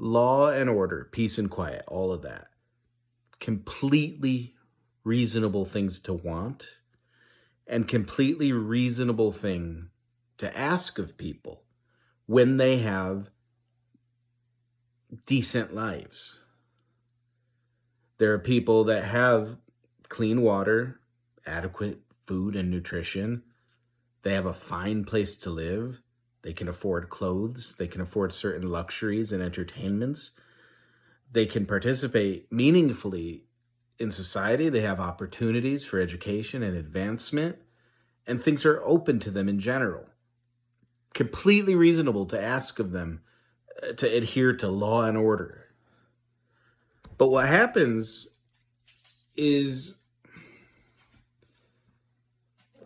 law and order, peace and quiet, all of that. Completely reasonable things to want and completely reasonable thing to ask of people when they have decent lives. There are people that have clean water, adequate food and nutrition. They have a fine place to live. They can afford clothes. They can afford certain luxuries and entertainments. They can participate meaningfully in society. They have opportunities for education and advancement, and things are open to them in general. Completely reasonable to ask of them to adhere to law and order. But what happens is,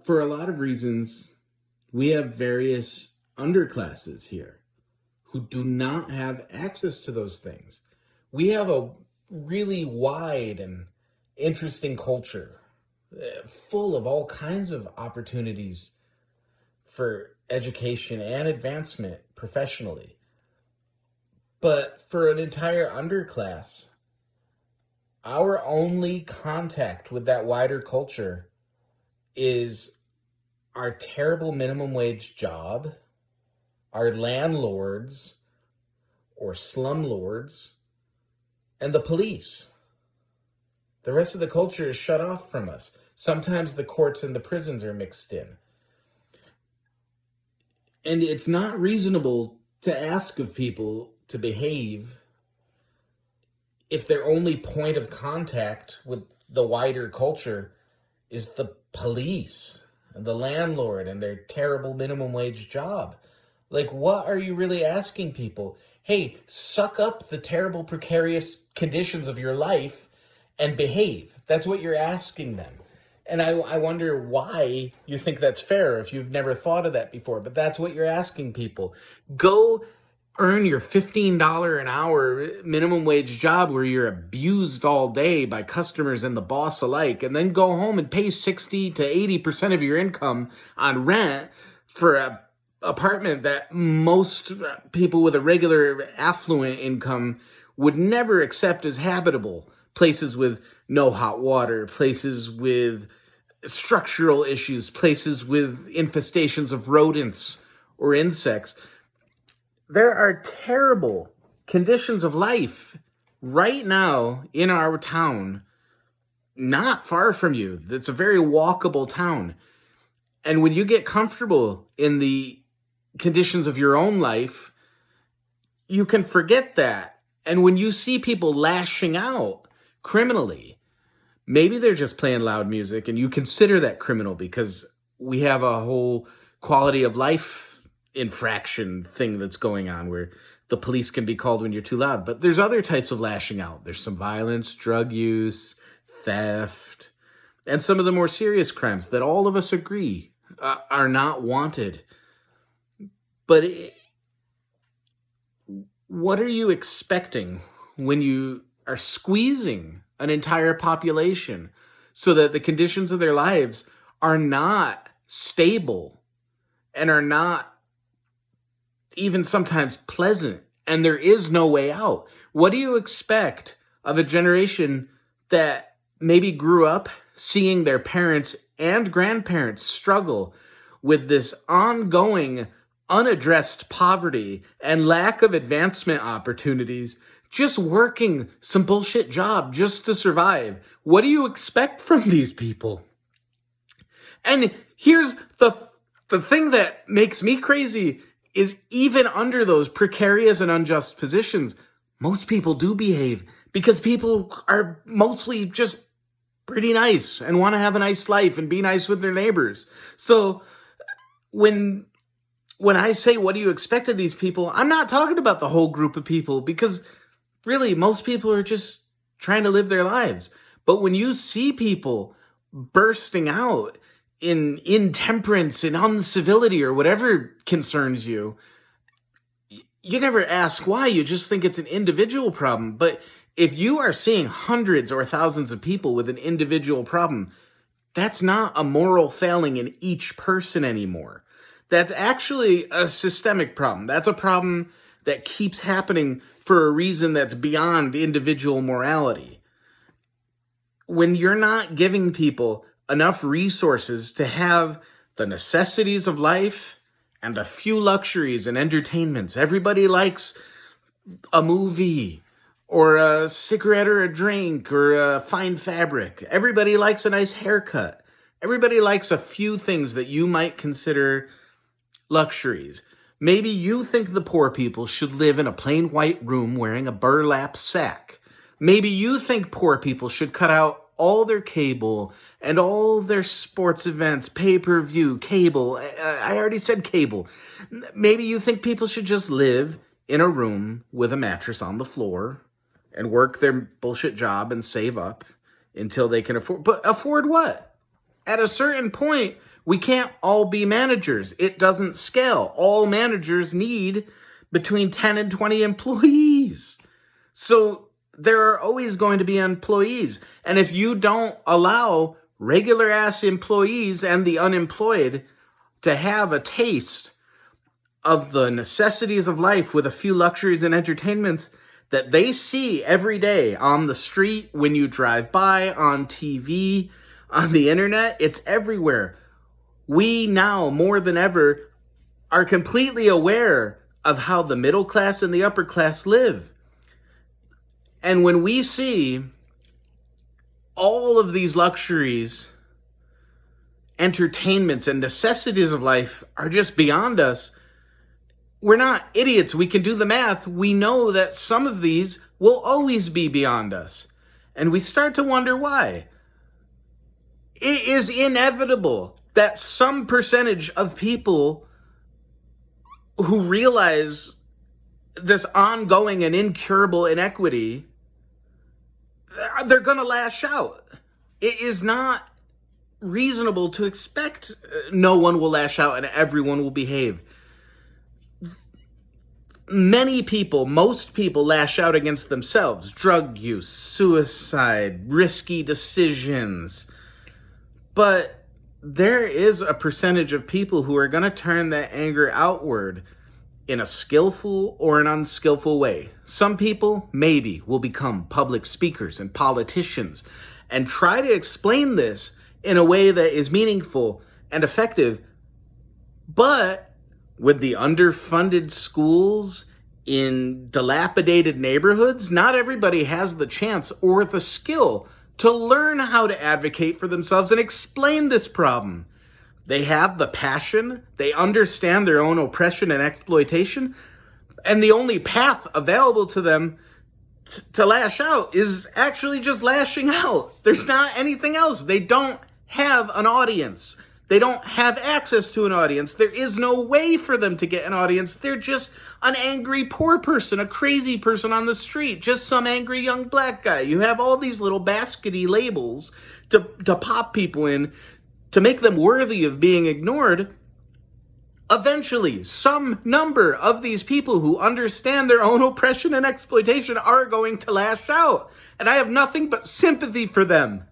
for a lot of reasons, we have various underclasses here who do not have access to those things. We have a really wide and interesting culture full of all kinds of opportunities for education and advancement professionally. But for an entire underclass, our only contact with that wider culture is our terrible minimum wage job, our landlords or slumlords, and the police. The rest of the culture is shut off from us. Sometimes the courts and the prisons are mixed in. And it's not reasonable to ask of people to behave if their only point of contact with the wider culture is the police and the landlord and their terrible minimum wage job. Like, what are you really asking people? Hey, suck up the terrible precarious conditions of your life and behave. That's what you're asking them. And I wonder why you think that's fair if you've never thought of that before, but that's what you're asking people. Go earn your $15 an hour minimum wage job where you're abused all day by customers and the boss alike, and then go home and pay 60 to 80% of your income on rent for an apartment that most people with a regular affluent income would never accept as habitable. Places with no hot water, places with structural issues, places with infestations of rodents or insects. There are terrible conditions of life right now in our town, not far from you. It's a very walkable town. And when you get comfortable in the conditions of your own life, you can forget that. And when you see people lashing out criminally, maybe they're just playing loud music and you consider that criminal because we have a whole quality of life infraction thing that's going on where the police can be called when you're too loud. But there's other types of lashing out. There's some violence, drug use, theft, and some of the more serious crimes that all of us agree are not wanted. But what are you expecting when you are squeezing an entire population so that the conditions of their lives are not stable and are not even sometimes pleasant, and there is no way out? What do you expect of a generation that maybe grew up seeing their parents and grandparents struggle with this ongoing, unaddressed poverty and lack of advancement opportunities, just working some bullshit job just to survive? What do you expect from these people? And here's the thing that makes me crazy is even under those precarious and unjust positions, most people do behave because people are mostly just pretty nice and want to have a nice life and be nice with their neighbors. So when I say, what do you expect of these people? I'm not talking about the whole group of people because really most people are just trying to live their lives. But when you see people bursting out in intemperance and uncivility or whatever concerns you, you never ask why. You just think it's an individual problem. But if you are seeing hundreds or thousands of people with an individual problem, that's not a moral failing in each person anymore. That's actually a systemic problem. That's a problem that keeps happening for a reason that's beyond individual morality. When you're not giving people enough resources to have the necessities of life and a few luxuries and entertainments. Everybody likes a movie or a cigarette or a drink or a fine fabric. Everybody likes a nice haircut. Everybody likes a few things that you might consider luxuries. Maybe you think the poor people should live in a plain white room wearing a burlap sack. Maybe you think poor people should cut out all their cable and all their sports events, pay-per-view, cable. I already said cable. Maybe you think people should just live in a room with a mattress on the floor and work their bullshit job and save up until they can afford. But afford what? At a certain point, we can't all be managers. It doesn't scale. All managers need between 10 and 20 employees. So there are always going to be employees. And if you don't allow regular ass employees and the unemployed to have a taste of the necessities of life with a few luxuries and entertainments that they see every day on the street, when you drive by, on TV, on the internet, it's everywhere. We now, more than ever, are completely aware of how the middle class and the upper class live. And when we see all of these luxuries, entertainments, and necessities of life are just beyond us, we're not idiots. We can do the math. We know that some of these will always be beyond us. And we start to wonder why. It is inevitable that some percentage of people who realize this ongoing and incurable inequity, they're going to lash out. It is not reasonable to expect no one will lash out and everyone will behave. Many people, most people lash out against themselves. Drug use, suicide, risky decisions. But there is a percentage of people who are going to turn that anger outward in a skillful or an unskillful way. Some people, maybe, will become public speakers and politicians and try to explain this in a way that is meaningful and effective. But with the underfunded schools in dilapidated neighborhoods, not everybody has the chance or the skill to learn how to advocate for themselves and explain this problem. They have the passion, they understand their own oppression and exploitation, and the only path available to them to lash out is actually just lashing out. There's not anything else. They don't have an audience. They don't have access to an audience. There is no way for them to get an audience. They're just an angry poor person, a crazy person on the street, just some angry young black guy. You have all these little baskety labels to pop people in to make them worthy of being ignored. Eventually, some number of these people who understand their own oppression and exploitation are going to lash out. And I have nothing but sympathy for them.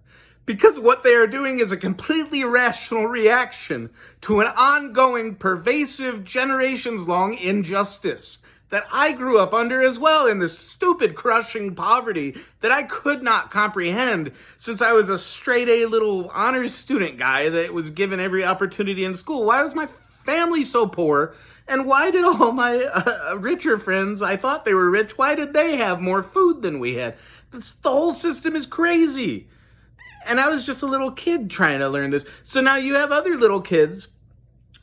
Because what they are doing is a completely irrational reaction to an ongoing, pervasive, generations-long injustice that I grew up under as well, in this stupid, crushing poverty that I could not comprehend since I was a straight-A little honors student guy that was given every opportunity in school. Why was my family so poor? And why did all my richer friends, I thought they were rich, why did they have more food than we had? The whole system is crazy. And I was just a little kid trying to learn this. So now you have other little kids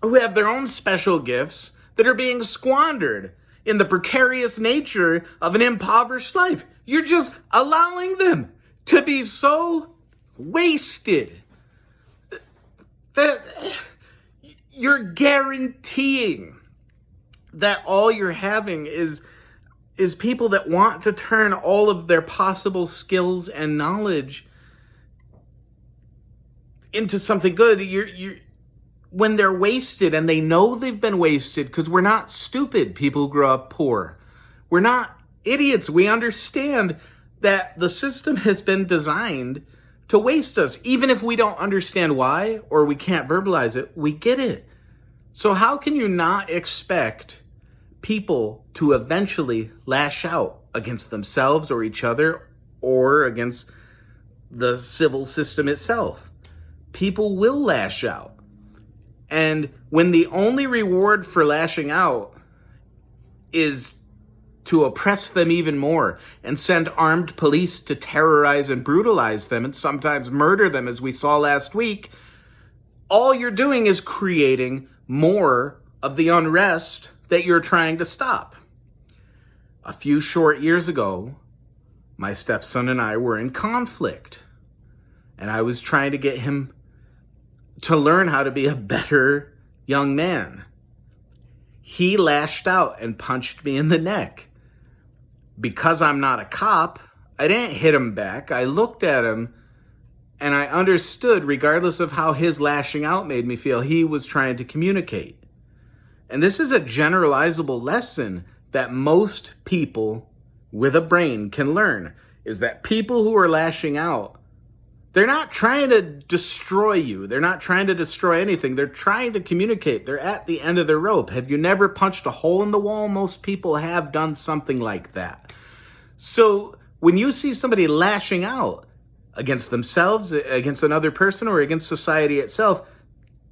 who have their own special gifts that are being squandered in the precarious nature of an impoverished life. You're just allowing them to be so wasted that you're guaranteeing that all you're having is people that want to turn all of their possible skills and knowledge into something good. You're when they're wasted, and they know they've been wasted, because we're not stupid people who grow up poor. We're not idiots. We understand that the system has been designed to waste us. Even if we don't understand why, or we can't verbalize it, we get it. So how can you not expect people to eventually lash out against themselves or each other or against the civil system itself. People will lash out. And when the only reward for lashing out is to oppress them even more and send armed police to terrorize and brutalize them and sometimes murder them, as we saw last week, all you're doing is creating more of the unrest that you're trying to stop. A few short years ago, my stepson and I were in conflict, and I was trying to get him to learn how to be a better young man. He lashed out and punched me in the neck. Because I'm not a cop, I didn't hit him back. I looked at him and I understood, regardless of how his lashing out made me feel, he was trying to communicate. And this is a generalizable lesson that most people with a brain can learn, is that people who are lashing out, they're not trying to destroy you. They're not trying to destroy anything. They're trying to communicate. They're at the end of their rope. Have you never punched a hole in the wall? Most people have done something like that. So when you see somebody lashing out against themselves, against another person, or against society itself,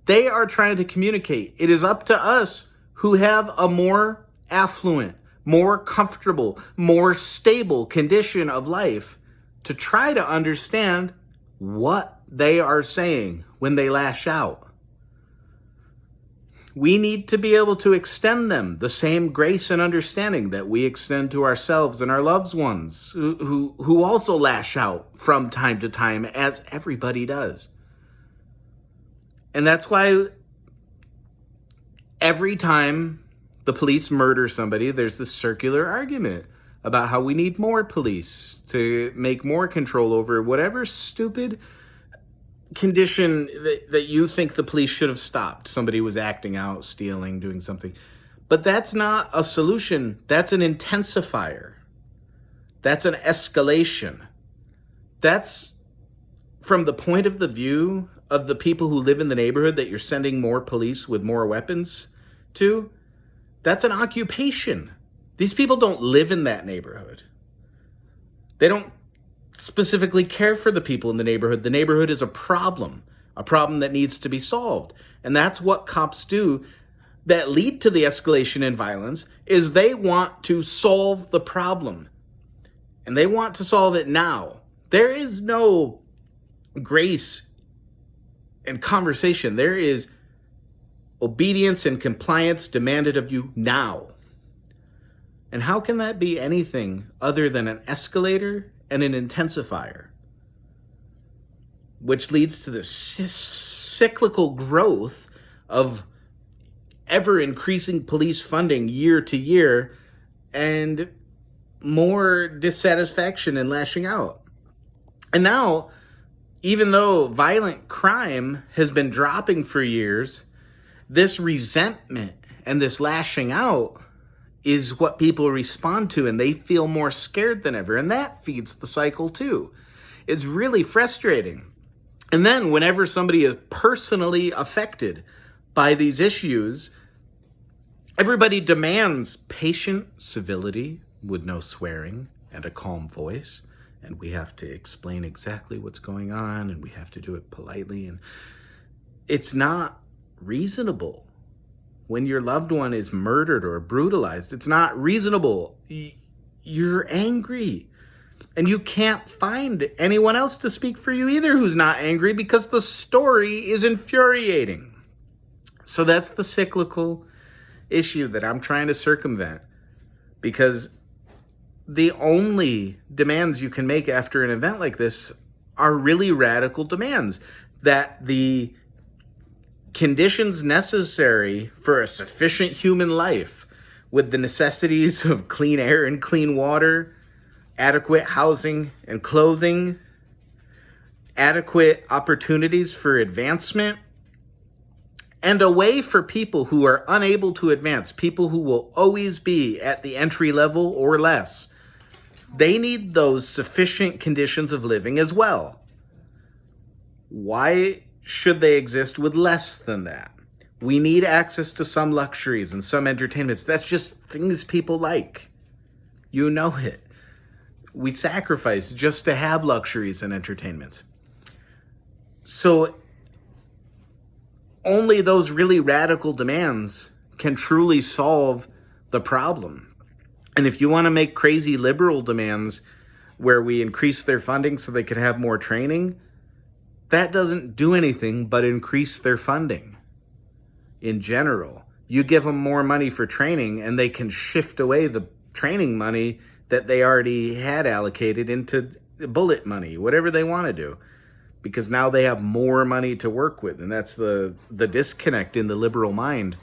they are trying to communicate. It is up to us who have a more affluent, more comfortable, more stable condition of life to try to understand what they are saying when they lash out. We need to be able to extend them the same grace and understanding that we extend to ourselves and our loved ones who also lash out from time to time, as everybody does. And that's why every time the police murder somebody, there's this circular argument about how we need more police to make more control over whatever stupid condition that you think the police should have stopped. Somebody was acting out, stealing, doing something. But that's not a solution. That's an intensifier. That's an escalation. That's from the point of the view of the people who live in the neighborhood that you're sending more police with more weapons to. That's an occupation. These people don't live in that neighborhood. They don't specifically care for the people in the neighborhood. The neighborhood is a problem that needs to be solved. And that's what cops do that lead to the escalation in violence, is they want to solve the problem. And they want to solve it now. There is no grace and conversation. There is obedience and compliance demanded of you now. And how can that be anything other than an escalator and an intensifier? Which leads to this cyclical growth of ever increasing police funding year to year and more dissatisfaction and lashing out. And now, even though violent crime has been dropping for years, this resentment and this lashing out is what people respond to, and they feel more scared than ever. And that feeds the cycle too. It's really frustrating. And then whenever somebody is personally affected by these issues, everybody demands patient civility with no swearing and a calm voice. And we have to explain exactly what's going on, and we have to do it politely. And it's not reasonable. When your loved one is murdered or brutalized, it's not reasonable. You're angry. And you can't find anyone else to speak for you either who's not angry, because the story is infuriating. So that's the cyclical issue that I'm trying to circumvent, because the only demands you can make after an event like this are really radical demands, that the conditions necessary for a sufficient human life, with the necessities of clean air and clean water, adequate housing and clothing, adequate opportunities for advancement, and a way for people who are unable to advance, people who will always be at the entry level or less, they need those sufficient conditions of living as well. Why should they exist with less than that? We need access to some luxuries and some entertainments. That's just things people like. You know it. We sacrifice just to have luxuries and entertainments. So only those really radical demands can truly solve the problem. And if you want to make crazy liberal demands where we increase their funding so they could have more training, that doesn't do anything but increase their funding. In general, you give them more money for training and they can shift away the training money that they already had allocated into bullet money, whatever they want to do, because now they have more money to work with. And that's the disconnect in the liberal mind.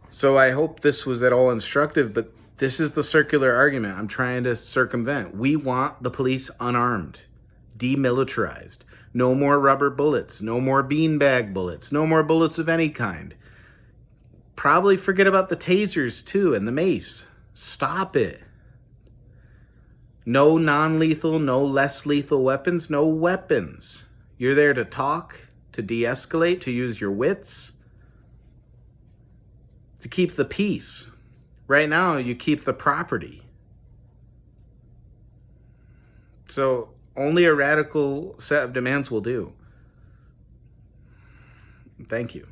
So I hope this was at all instructive, but this is the circular argument I'm trying to circumvent. We want the police unarmed, demilitarized. No more rubber bullets, no more beanbag bullets, no more bullets of any kind. Probably forget about the tasers too and the mace. Stop it. No non-lethal, no less lethal weapons, no weapons. You're there to talk, to de-escalate, to use your wits, to keep the peace. Right now, you keep the property. So only a radical set of demands will do. Thank you.